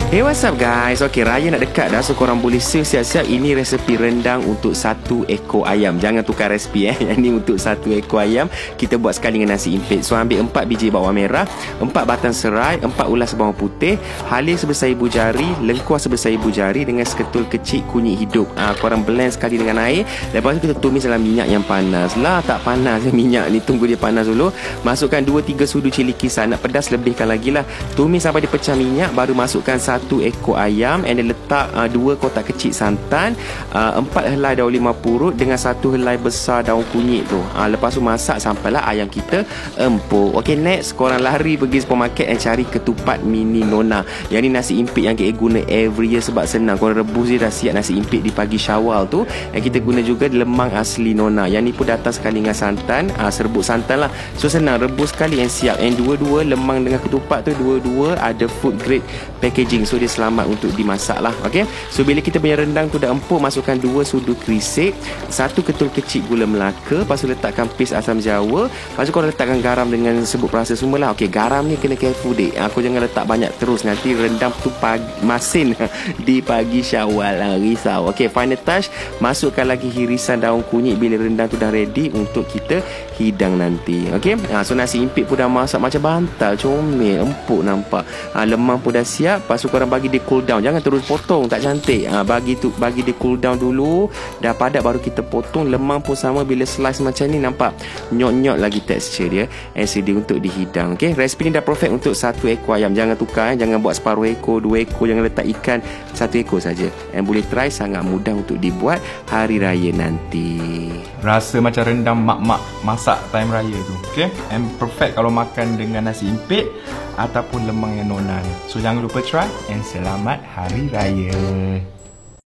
Hey, what's up guys? Okay, raya nak dekat dah, so korang boleh siap-siap. Ini resepi rendang untuk 1 ekor ayam. Jangan tukar resepi Yang ni untuk 1 ekor ayam. Kita buat sekali dengan nasi impit. So ambil 4 biji bawang merah, 4 batang serai, 4 ulas bawang putih, halia sebesar ibu jari, lengkuas sebesar ibu jari dengan seketul kecil kunyit hidup. Korang blend sekali dengan air. Lepas tu kita tumis dalam minyak yang panas. Lah tak panas minyak ni, tunggu dia panas dulu. Masukkan 2-3 sudu cili kisar. Nak pedas lebihkan lagi lah. Tumis sampai dia pecah minyak, baru masukkan 1 ekor ayam, and then letak 2 kotak kecil santan, 4 helai daun limau purut dengan 1 helai besar daun kunyit tu. Lepas tu masak sampailah ayam kita empuk. Okay, next korang lari pergi supermarket and cari ketupat mini Nona. Yang ni nasi impit yang kita guna every year sebab senang. Korang rebus dia dah siap nasi impit di pagi Syawal tu. Dan kita guna juga lemang asli Nona. Yang ni pun datang sekali dengan santan, serbuk santan lah. So senang, rebus sekali and siap. And dua-dua lemang dengan ketupat tu, dua-dua ada food grade packaging, so dia selamat untuk dimasak lah. Okay, so bila kita punya rendang tu dah empuk, masukkan 2 sudu krisik, 1 ketul kecil gula Melaka, lepas tu letakkan pis asam jawa, lepas tu korang letakkan garam dengan sebut perasa semua lah. Okay, garam ni kena careful dek, aku jangan letak banyak terus, nanti rendang tu masin di pagi Syawal lah, risau. Okay, final touch, masukkan lagi hirisan daun kunyit bila rendang tu dah ready untuk kita hidang nanti. Okay, so nasi impit pun dah masak macam bantal, comel, empuk nampak. Lemang pun dah siap. Lepas tu korang bagi dia cool down, jangan terus potong, tak cantik. Bagi dia cool down dulu, dah padat baru kita potong. Lemang pun sama, bila slice macam ni nampak nyot-nyot lagi tekstur dia, and sedia untuk dihidang. Okay, resipi ni dah perfect untuk 1 ekor ayam. Jangan tukar, jangan buat separuh ekor, 2 ekor, jangan letak ikan, 1 ekor saja. And boleh try, sangat mudah untuk dibuat hari raya nanti. Rasa macam rendang mak-mak masak time raya tu. Okay, and perfect kalau makan dengan nasi impit ataupun lemang yang Nona ni. So jangan lupa try, and selamat hari raya.